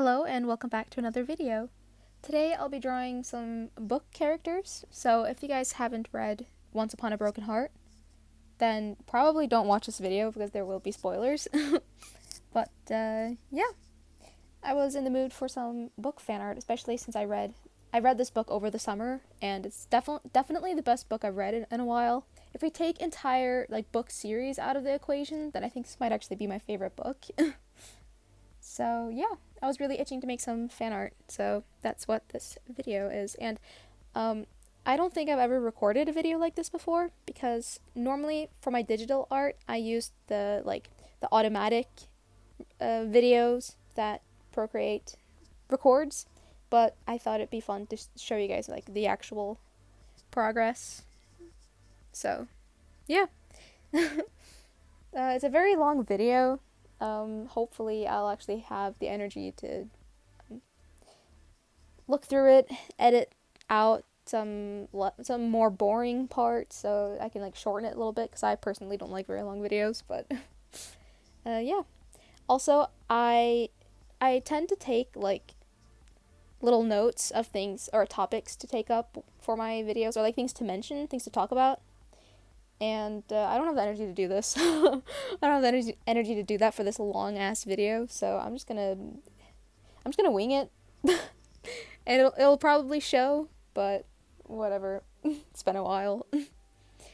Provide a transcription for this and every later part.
Hello and welcome back to another video. Today I'll be drawing some book characters, so if you guys haven't read Once Upon a Broken Heart, then probably don't watch this video because there will be spoilers. But yeah, I was in the mood for some book fan art, especially since I read this book over the summer, and it's definitely the best book I've read in a while. If we take entire book series out of the equation, then I think this might actually be my favorite book. So yeah, I was really itching to make some fan art, so that's what this video is. And I don't think I've ever recorded a video like this before, because normally for my digital art I use the automatic videos that Procreate records, but I thought it'd be fun to show you guys the actual progress. So yeah. It's a very long video. Hopefully I'll actually have the energy to look through it, edit out some more boring parts so I can shorten it a little bit, because I personally don't like very long videos. But yeah. Also, I tend to take little notes of things or topics to take up for my videos, or things to mention, things to talk about. And I don't have the energy to do this. I don't have the energy to do that for this long ass video, so I'm just gonna wing it. And it'll probably show, but whatever. It's been a while.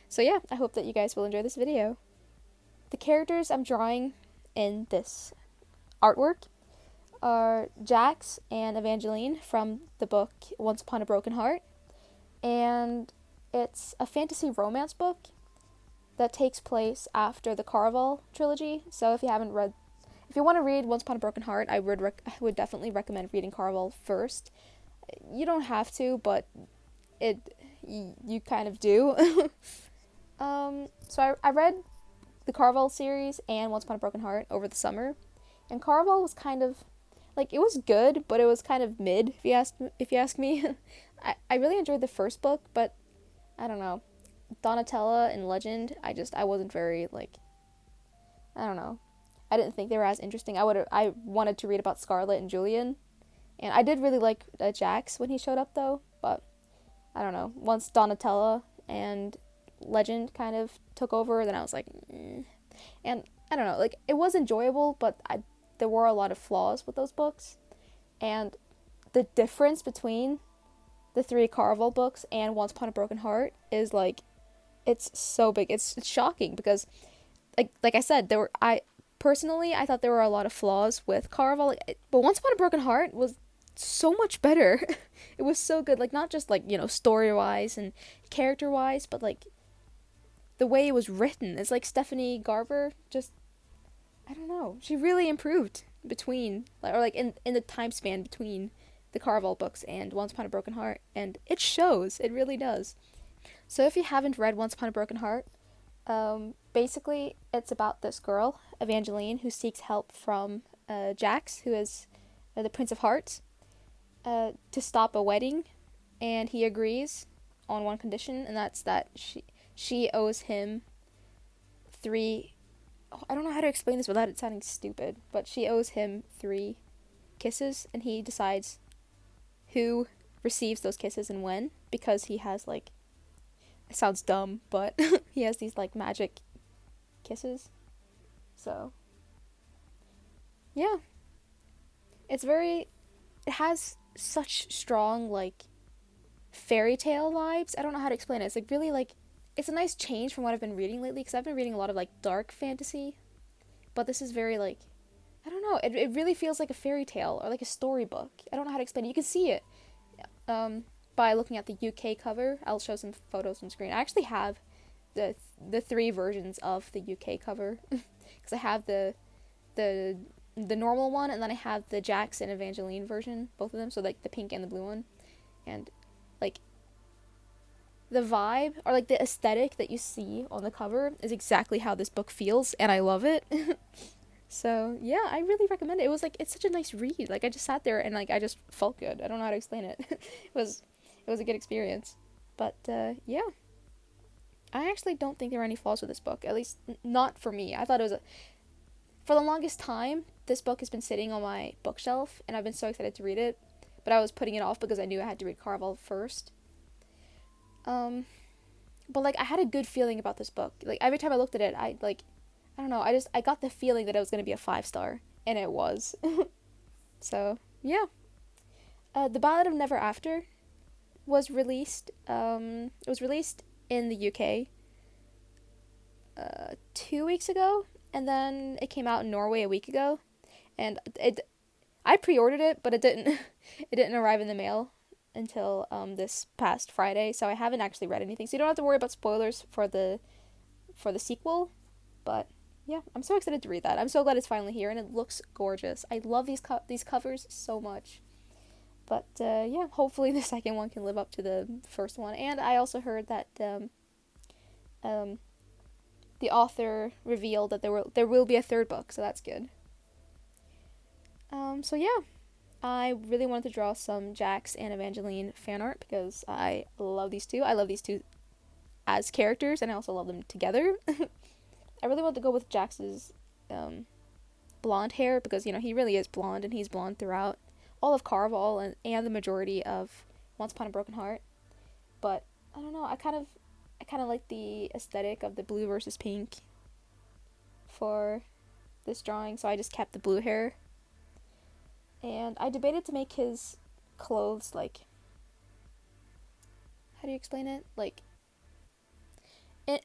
So yeah, I hope that you guys will enjoy this video. The characters I'm drawing in this artwork are Jax and Evangeline from the book Once Upon a Broken Heart, and it's a fantasy romance book that takes place after the Artfol trilogy. So if you want to read Once Upon a Broken Heart, I would definitely recommend reading Artfol first. You don't have to, but you kind of do. So I read the Artfol series and Once Upon a Broken Heart over the summer, and Artfol was kind of it was good, but it was kind of mid, if you ask me. I really enjoyed the first book, but I don't know. Donatella and Legend, I wasn't very I don't know. I didn't think they were as interesting. I wanted to read about Scarlet and Julian, and I did really like Jax when he showed up though. But I don't know. Once Donatella and Legend kind of took over, then I was like, and I don't know. It was enjoyable, but there were a lot of flaws with those books, and the difference between the three Artfol books and Once Upon a Broken Heart is it's so big. It's shocking because, like I said, I thought there were a lot of flaws with Artfol, but Once Upon a Broken Heart was so much better. It was so good. Not just story wise and character wise, but the way it was written. It's Stephanie Garber just, I don't know. She really improved between in the time span between the Artfol books and Once Upon a Broken Heart, and it shows. It really does. So if you haven't read Once Upon a Broken Heart, basically it's about this girl, Evangeline, who seeks help from Jax, who is the Prince of Hearts, to stop a wedding, and he agrees on one condition, and that's that she owes him three. Oh, I don't know how to explain this without it sounding stupid, but she owes him 3 kisses, and he decides who receives those kisses and when, because he has it sounds dumb, but he has these magic kisses. So yeah, it has such strong fairy tale vibes. I don't know how to explain it. It's really it's a nice change from what I've been reading lately, because I've been reading a lot of dark fantasy, but this is very I don't know, it really feels like a fairy tale or a storybook. I don't know how to explain it. You can see it by looking at the UK cover. I'll show some photos on screen. I actually have the 3 versions of the UK cover, because I have the normal one, and then I have the Jax and Evangeline version, both of them, so the pink and the blue one. And the vibe or the aesthetic that you see on the cover is exactly how this book feels, and I love it. So yeah, I really recommend it. It was it's such a nice read. I just sat there and I just felt good. I don't know how to explain it. It was a good experience. But yeah, I actually don't think there are any flaws with this book, at least not for me. I thought it was For the longest time, this book has been sitting on my bookshelf, and I've been so excited to read it, but I was putting it off because I knew I had to read Caraval first. Um, but like I had a good feeling about this book. Like every time I looked at it, I don't know, I got the feeling that it was gonna be a 5 star, and it was. So yeah, The Ballad of Never After was released. It was released in the UK 2 weeks ago, and then it came out in Norway a week ago, and I pre-ordered it, but it didn't it didn't arrive in the mail until this past Friday, so I haven't actually read anything. So you don't have to worry about spoilers for the sequel, but yeah, I'm so excited to read that. I'm so glad it's finally here, and it looks gorgeous. I love these covers so much. But yeah, hopefully the second one can live up to the first one. And I also heard that um, the author revealed that there will be a third book, so that's good. So yeah, I really wanted to draw some Jax and Evangeline fan art because I love these two. I love these two as characters, and I also love them together. I really wanted to go with Jax's blonde hair because he really is blonde, and he's blonde throughout all of Caraval and the majority of Once Upon a Broken Heart. But I don't know. I kind of like the aesthetic of the blue versus pink for this drawing, so I just kept the blue hair. And I debated to make his clothes like, how do you explain it? Like,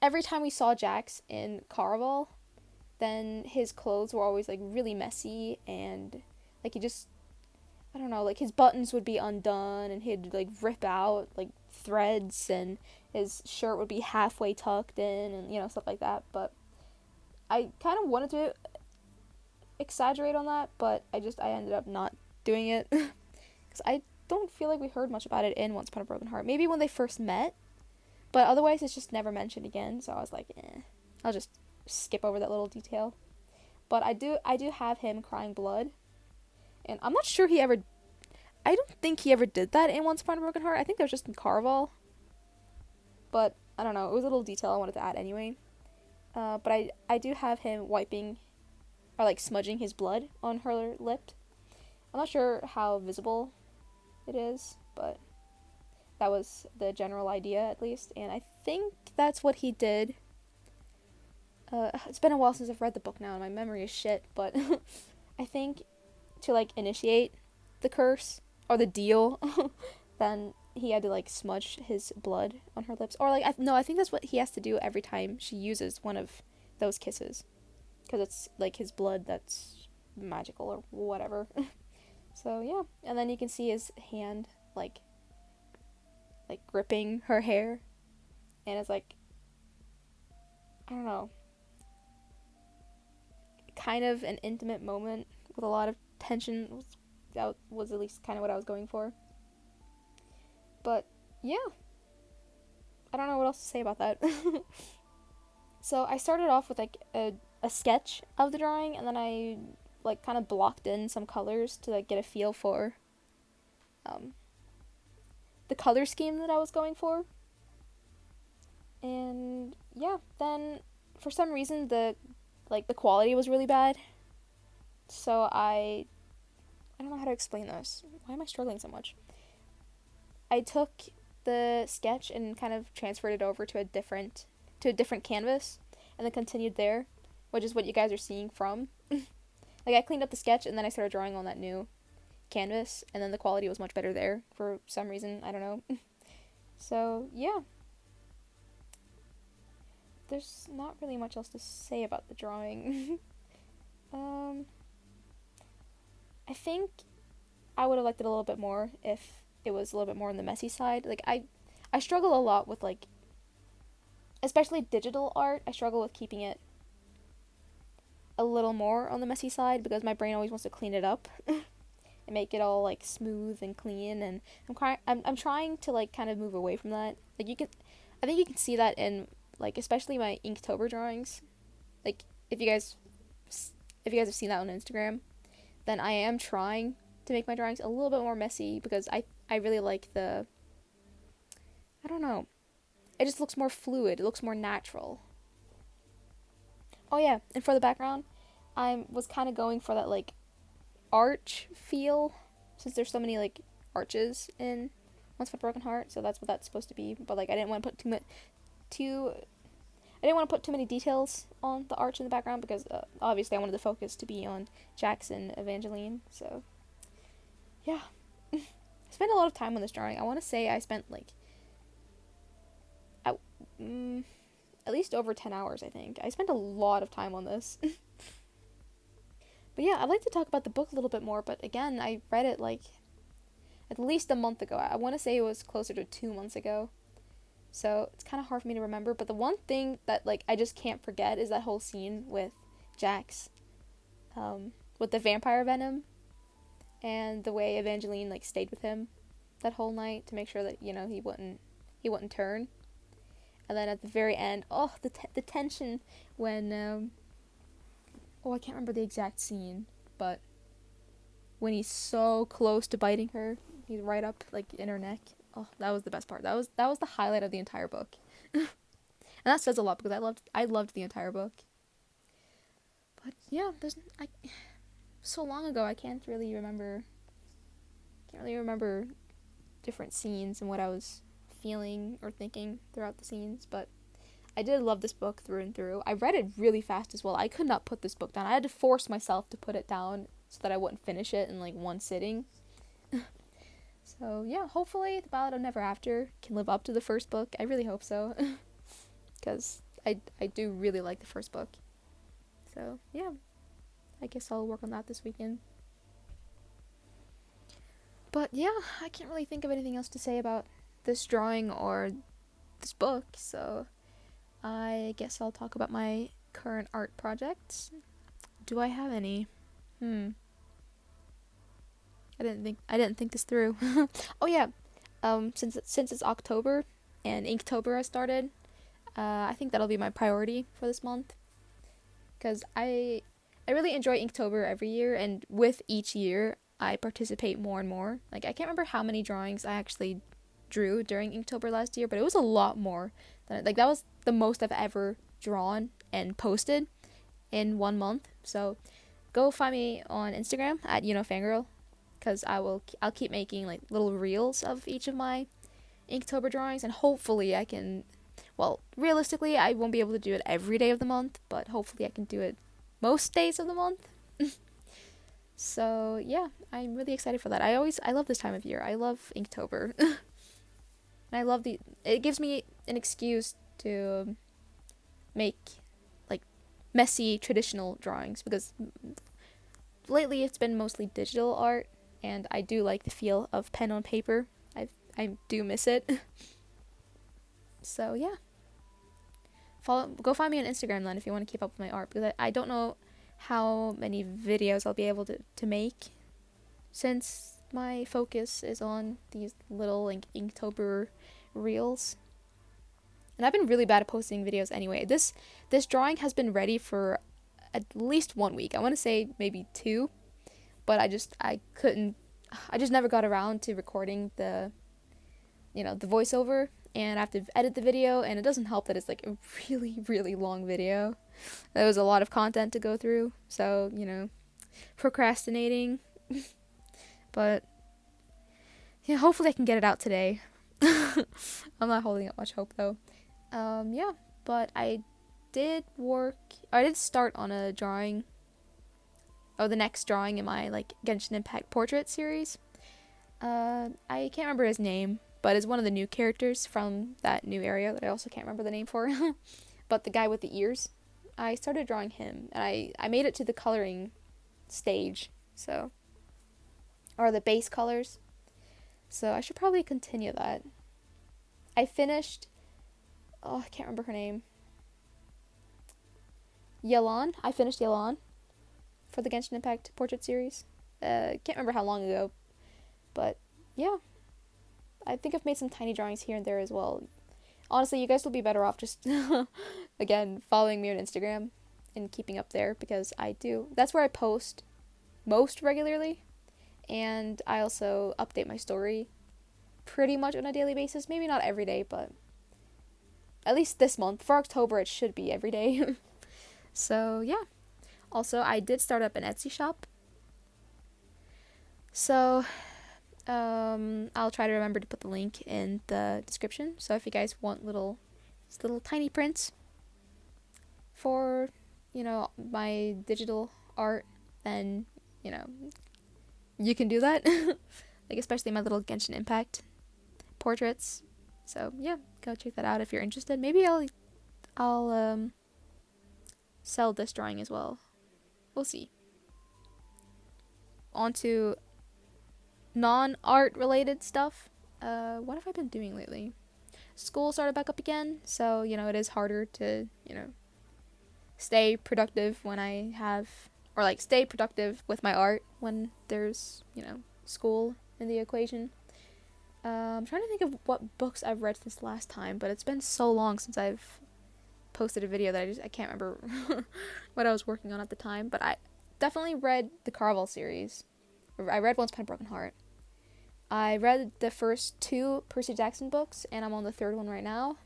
every time we saw Jax in Caraval, then his clothes were always like really messy, and like he just, I don't know, like his buttons would be undone, and he'd like rip out like threads, and his shirt would be halfway tucked in, and stuff like that. But I kind of wanted to exaggerate on that, but I ended up not doing it because I don't feel like we heard much about it in Once Upon a Broken Heart. Maybe when they first met, but otherwise it's just never mentioned again. So I was like, I'll just skip over that little detail. But I do have him crying blood, and I'm not sure he ever. I don't think he ever did that in Once Upon a Broken Heart. I think that was just in Caraval. But I don't know. It was a little detail I wanted to add anyway. But I do have him wiping or like smudging his blood on her lip. I'm not sure how visible it is, but that was the general idea at least, and I think that's what he did. It's been a while since I've read the book now, and my memory is shit, but I think to like initiate the curse or the deal, then he had to like smudge his blood on her lips, or like I think that's what he has to do every time she uses one of those kisses, because it's like his blood that's magical or whatever. So yeah, and then you can see his hand like gripping her hair, and it's like, I don't know, kind of an intimate moment with a lot of tension. That was at least kind of what I was going for. But yeah, I don't know what else to say about that. So I started off with like a sketch of the drawing, and then I like kind of blocked in some colors to like get a feel for the color scheme that I was going for. And yeah, then for some reason the quality was really bad. So I don't know how to explain this. Why am I struggling so much? I took the sketch and kind of transferred it over to a different canvas, and then continued there, which is what you guys are seeing from. Like I cleaned up the sketch, and then I started drawing on that new canvas, and then the quality was much better there for some reason. I don't know. So yeah, there's not really much else to say about the drawing. I think I would have liked it a little bit more if it was a little bit more on the messy side. Like I struggle a lot with like, especially digital art. I struggle with keeping it a little more on the messy side because my brain always wants to clean it up and make it all like smooth and clean, and I'm trying to like kind of move away from that. Like I think you can see that in like especially my Inktober drawings. Like if you guys have seen that on Instagram, then I am trying to make my drawings a little bit more messy because I really like I don't know, it just looks more fluid, it looks more natural. Oh yeah, and for the background, I was kind of going for that like arch feel, since there's so many like arches in Once Upon a Broken Heart, so that's what that's supposed to be. But like I didn't want to put too I didn't want to put too many details on the arch in the background because obviously I wanted the focus to be on Jackson Evangeline. So yeah, I spent a lot of time on this drawing. I want to say I spent like at least over 10 hours. I think I spent a lot of time on this. But yeah, I'd like to talk about the book a little bit more, but again, I read it like at least a month ago. I want to say it was closer to 2 months ago. So it's kind of hard for me to remember, but the one thing that like I just can't forget is that whole scene with Jax with the vampire venom and the way Evangeline like stayed with him that whole night to make sure that, you know, he wouldn't turn. And then at the very end, the tension when I can't remember the exact scene, but when he's so close to biting her, he's right up like in her neck. Oh, that was the best part. That was the highlight of the entire book. And that says a lot because I loved the entire book. But yeah, so long ago I can't really remember different scenes and what I was feeling or thinking throughout the scenes, but I did love this book through and through. I read it really fast as well. I could not put this book down. I had to force myself to put it down so that I wouldn't finish it in like one sitting. So yeah, hopefully The Ballad of Never After can live up to the first book. I really hope so. Because I do really like the first book. So yeah, I guess I'll work on that this weekend. But yeah, I can't really think of anything else to say about this drawing or this book, so I guess I'll talk about my current art projects. Do I have any? I didn't think this through. Oh yeah, since it's October and Inktober has started, I think that'll be my priority for this month, because I really enjoy Inktober every year, and with each year I participate more and more. Like I can't remember how many drawings I actually drew during Inktober last year, but it was a lot more than like that was the most I've ever drawn and posted in 1 month. So go find me on Instagram at yunofangirl, because I'll keep making like little reels of each of my Inktober drawings, and hopefully I can, well, realistically I won't be able to do it every day of the month, but hopefully I can do it most days of the month. So yeah, I'm really excited for that. I love this time of year. I love Inktober. And I love it gives me an excuse to make like messy traditional drawings, because lately it's been mostly digital art, and I do like the feel of pen on paper. I do miss it. So yeah, go find me on Instagram then if you want to keep up with my art, because I don't know how many videos I'll be able to make, since my focus is on these little like Inktober reels. And I've been really bad at posting videos anyway. This drawing has been ready for at least 1 week. I want to say maybe 2, but I just never got around to recording the voiceover, and I have to edit the video, and it doesn't help that it's like a really, really long video. There was a lot of content to go through, so, procrastinating. But yeah, hopefully I can get it out today. I'm not holding up much hope though. Yeah, but I did start on a drawing. Oh, the next drawing in my like Genshin Impact portrait series. I can't remember his name, but it's one of the new characters from that new area that I also can't remember the name for. But the guy with the ears, I started drawing him, and I made it to the coloring stage, or the base colors. So I should probably continue that. I finished, I can't remember her name. Yelan. I finished Yelan for the Genshin Impact portrait series. Can't remember how long ago, but yeah. I think I've made some tiny drawings here and there as well. Honestly, you guys will be better off just, again, following me on Instagram and keeping up there, because that's where I post most regularly. And I also update my story pretty much on a daily basis. Maybe not every day, but at least this month. For October, it should be every day. So, yeah. Also, I did start up an Etsy shop. So, I'll try to remember to put the link in the description. So if you guys want little tiny prints for, my digital art, then, you can do that. Like, especially my little Genshin Impact portraits. So yeah, go check that out if you're interested. Maybe I'll sell this drawing as well. We'll see. On to non-art related stuff. What have I been doing lately? School started back up again, so it is harder to stay productive when I have, or like stay productive with my art when there's school in the equation. I'm trying to think of what books I've read since last time, but it's been so long since I've posted a video that I can't remember what I was working on at the time. But I definitely read the Artfol series. I read Once Upon a Broken Heart. I read the first 2 Percy Jackson books, and I'm on the 3rd one right now.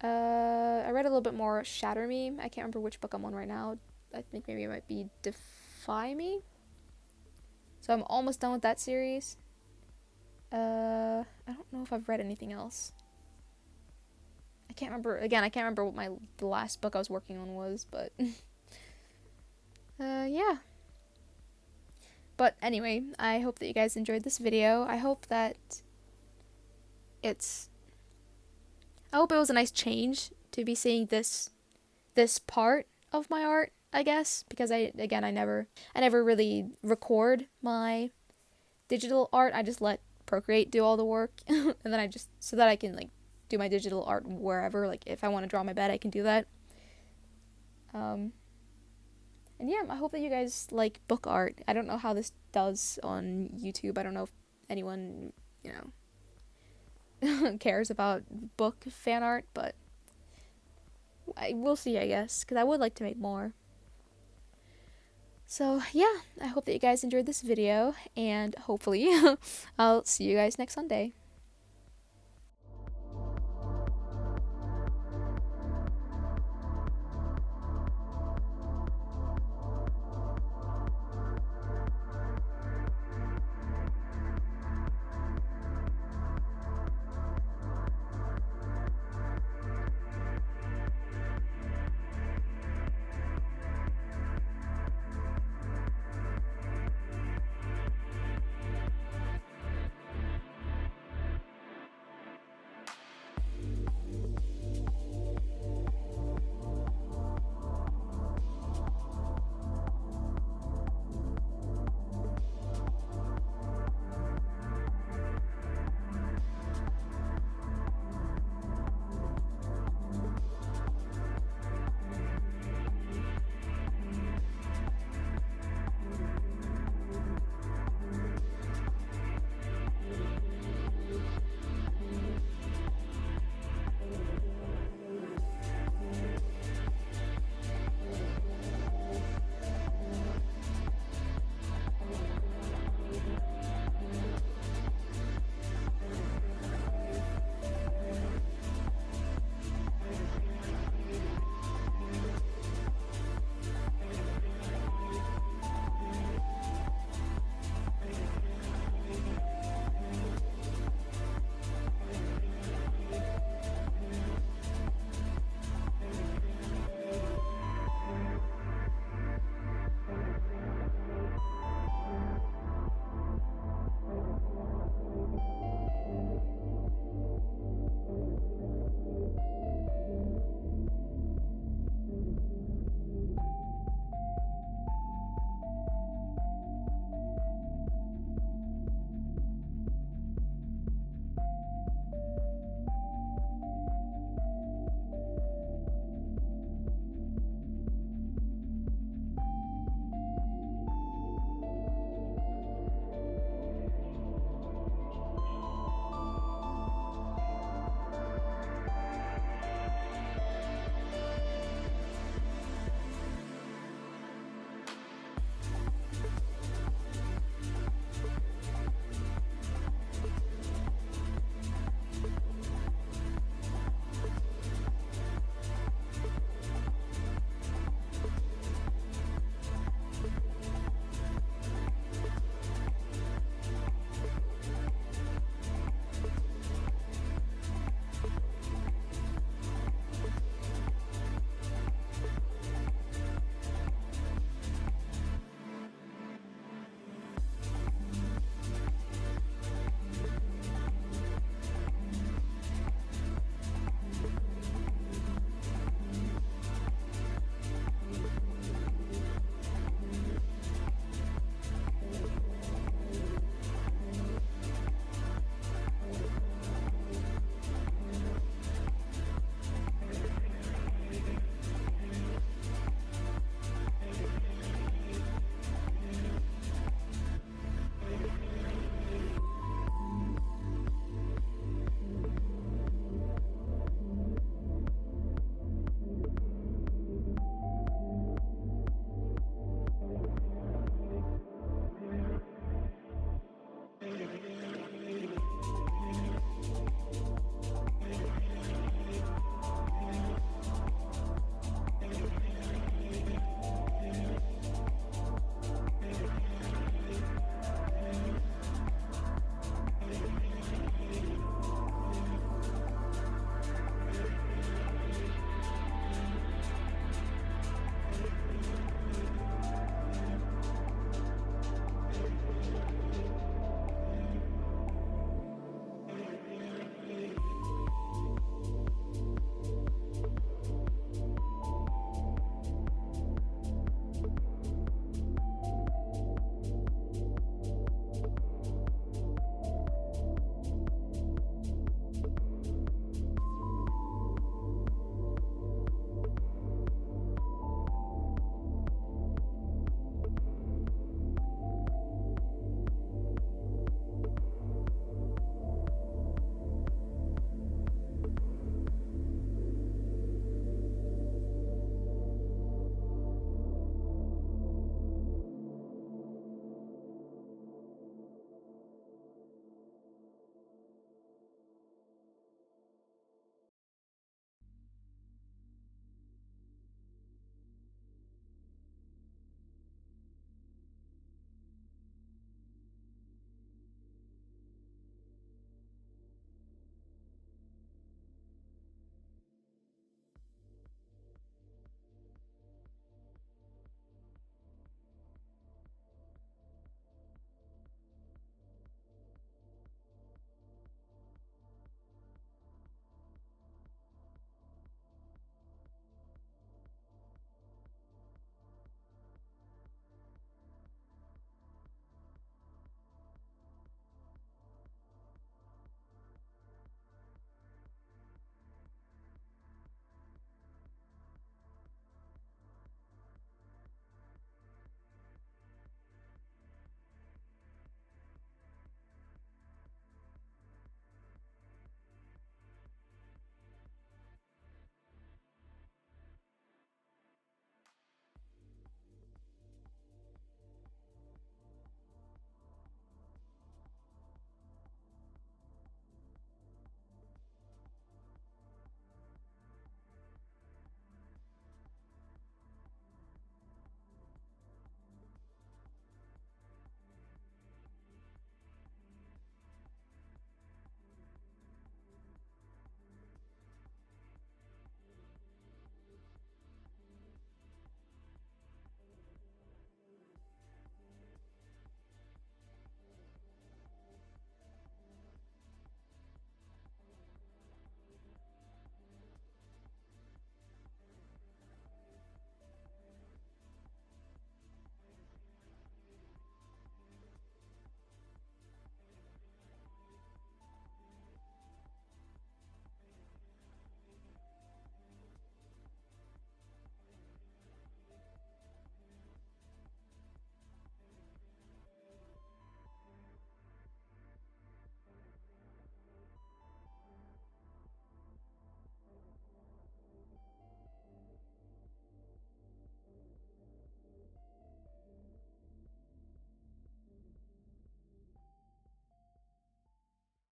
I read a little bit more Shatter Me. I can't remember which book I'm on right now. I think maybe it might be Defy Me. So I'm almost done with that series. I don't know if I've read anything else. I can't remember. Again, I can't remember what the last book I was working on was, but yeah. But anyway, I hope that you guys enjoyed this video. I hope it was a nice change to be seeing this part of my art, I guess, because I never really record my digital art. I just let Procreate do all the work, and then so that I can like do my digital art wherever. Like if I want to draw my bed, I can do that. And yeah, I hope that you guys like book art. I don't know how this does on YouTube. I don't know if anyone cares about book fan art, but we'll see, I guess, because I would like to make more. So yeah, I hope that you guys enjoyed this video, and hopefully I'll see you guys next Sunday.